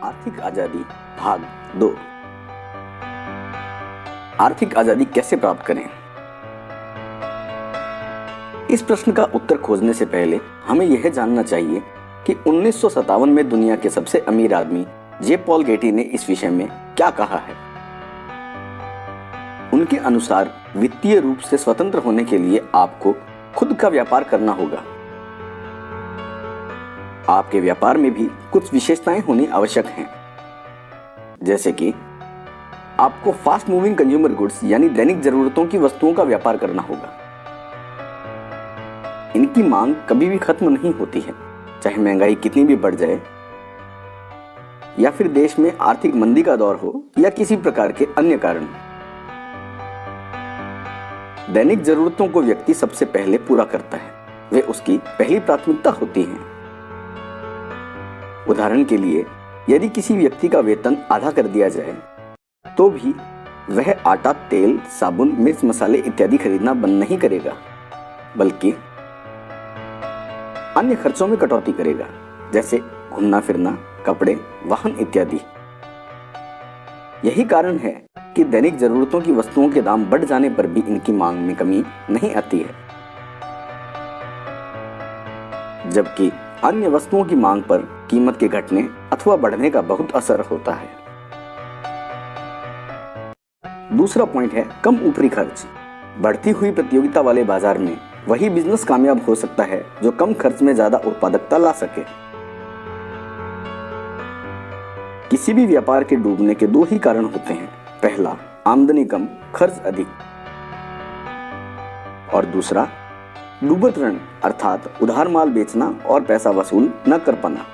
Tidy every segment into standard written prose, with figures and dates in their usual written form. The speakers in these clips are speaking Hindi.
आर्थिक आजादी भाग 2। आर्थिक आजादी कैसे प्राप्त करें? इस प्रश्न का उत्तर खोजने से पहले हमें यह जानना चाहिए कि 1957 में दुनिया के सबसे अमीर आदमी जे पॉल गेटी ने इस विषय में क्या कहा है। उनके अनुसार वित्तीय रूप से स्वतंत्र होने के लिए आपको खुद का व्यापार करना होगा। आपके व्यापार में भी कुछ विशेषताएं होनी आवश्यक हैं, जैसे कि आपको फास्ट मूविंग कंज्यूमर गुड्स यानी दैनिक जरूरतों की वस्तुओं का व्यापार करना होगा। इनकी मांग कभी भी खत्म नहीं होती है, चाहे महंगाई कितनी भी बढ़ जाए या फिर देश में आर्थिक मंदी का दौर हो या किसी प्रकार के अन्य कारण। दैनिक जरूरतों को व्यक्ति सबसे पहले पूरा करता है, वे उसकी पहली प्राथमिकता होती हैं। उदाहरण के लिए, यदि किसी व्यक्ति का वेतन आधा कर दिया जाए तो भी वह आटा, तेल, साबुन, मिर्च, मसाले इत्यादि खरीदना बंद नहीं करेगा, बल्कि अन्य खर्चों में कटौती करेगा, जैसे घूमना फिरना, कपड़े, वाहन इत्यादि। यही कारण है कि दैनिक जरूरतों की वस्तुओं के दाम बढ़ जाने पर भी इनकी मांग में कमी नहीं आती है, जबकि अन्य वस्तुओं की मांग पर कीमत के घटने अथवा बढ़ने का बहुत असर होता है। दूसरा पॉइंट है कम ऊपरी खर्च। बढ़ती हुई प्रतियोगिता वाले बाजार में वही बिजनेस कामयाब हो सकता है जो कम खर्च में ज्यादा उत्पादकता ला सके। किसी भी व्यापार के डूबने के दो ही कारण होते हैं, पहला आमदनी कम, खर्च अधिक, और दूसरा डूबत ऋण अर्थात उधार माल बेचना और पैसा वसूल न कर पाना।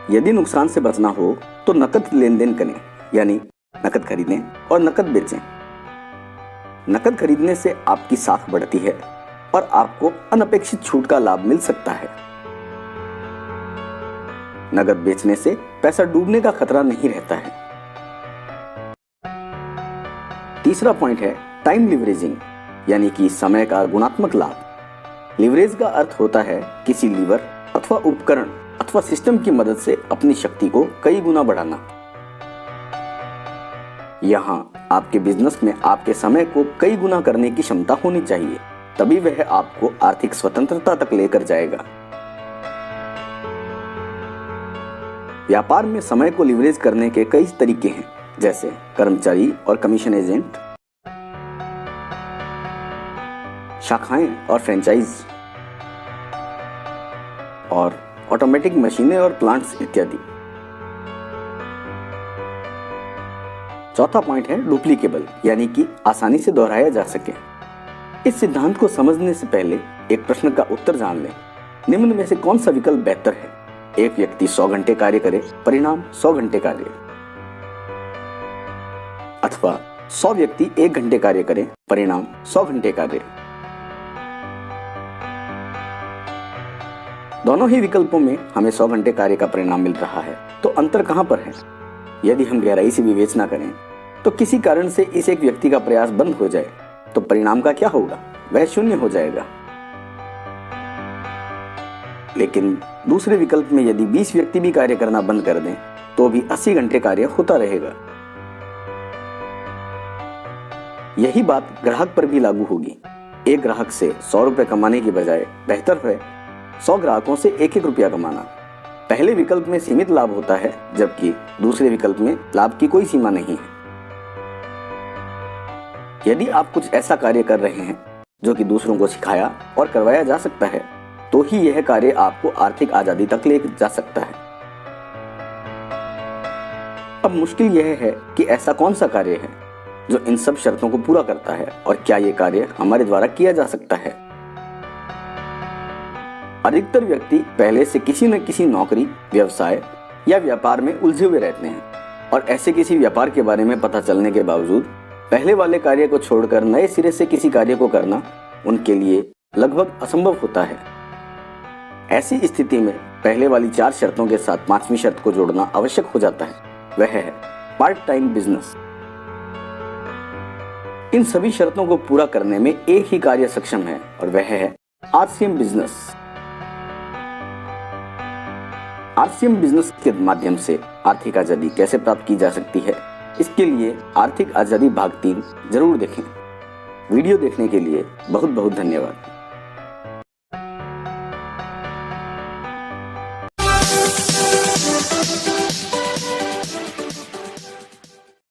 यदि नुकसान से बचना हो तो नकद लेन देन करें, यानी नकद खरीदें और नकद बेचें। नकद खरीदने से आपकी साख बढ़ती है और आपको अनपेक्षित छूट का लाभ मिल सकता है। नकद बेचने से पैसा डूबने का खतरा नहीं रहता है। तीसरा पॉइंट है टाइम लिवरेजिंग, यानी कि समय का गुणात्मक लाभ। लिवरेज का अर्थ होता है किसी लीवर अथवा उपकरण अथवा सिस्टम की मदद से अपनी शक्ति को कई गुना बढ़ाना। यहां आपके बिजनेस में आपके समय को कई गुना करने की क्षमता होनी चाहिए, तभी वह आपको आर्थिक स्वतंत्रता तक लेकर जाएगा। व्यापार में समय को लिवरेज करने के कई तरीके हैं, जैसे कर्मचारी और कमीशन एजेंट, शाखाएं और फ्रेंचाइज, और ऑटोमेटिक मशीनें और प्लांट्स इत्यादि। चौथा पॉइंट है डुप्लीकेबल, यानी कि आसानी से दोहराया जा सके। इस सिद्धांत को समझने से पहले एक प्रश्न का उत्तर जान लें। निम्न में से कौन सा विकल्प बेहतर है? एक व्यक्ति 100 घंटे कार्य करे, परिणाम 100 घंटे कार्य, अथवा 100 व्यक्ति 1 घंटे कार्य करे, परिणाम 100 घंटे कार्य। दोनों ही विकल्पों में हमें 100 घंटे कार्य का परिणाम मिल रहा है, तो अंतर कहां पर है? यदि हम गहराई से विवेचना करें तो किसी कारण से इस एक व्यक्ति का प्रयास बंद हो जाए तो परिणाम का क्या होगा? वह शून्य हो जाएगा। लेकिन दूसरे विकल्प में यदि 20 व्यक्ति भी कार्य करना बंद कर दें तो भी 80 घंटे कार्य होता रहेगा। यही बात ग्राहक पर भी लागू होगी। एक ग्राहक से 100 रुपए कमाने की बजाय बेहतर है 100 ग्राहकों से 1-1 रुपया कमाना। पहले विकल्प में सीमित लाभ होता है, जबकि दूसरे विकल्प में लाभ की कोई सीमा नहीं है। यदि आप कुछ ऐसा कार्य कर रहे हैं जो कि दूसरों को सिखाया और करवाया जा सकता है, तो ही यह कार्य आपको आर्थिक आजादी तक ले जा सकता है। अब मुश्किल यह है कि ऐसा कौन सा कार्य है जो इन सब शर्तों को पूरा करता है और क्या यह कार्य हमारे द्वारा किया जा सकता है। अधिकतर व्यक्ति पहले से किसी न किसी नौकरी, व्यवसाय या व्यापार में उलझे हुए रहते हैं, और ऐसे किसी व्यापार के बारे में पता चलने के बावजूद पहले वाले कार्य को छोड़कर नए सिरे से किसी कार्य को करना उनके लिए लगभग असंभव होता है। ऐसी स्थिति में पहले वाली 4 शर्तों के साथ 5वीं शर्त को जोड़ना आवश्यक हो जाता है, वह है पार्ट टाइम बिजनेस। इन सभी शर्तों को पूरा करने में एक ही कार्य सक्षम है और वह है आरसीएम बिजनेस। आरसीएम बिजनेस के माध्यम से आर्थिक आजादी कैसे प्राप्त की जा सकती है, इसके लिए आर्थिक आजादी भाग 3 जरूर देखें। वीडियो देखने के लिए बहुत बहुत धन्यवाद।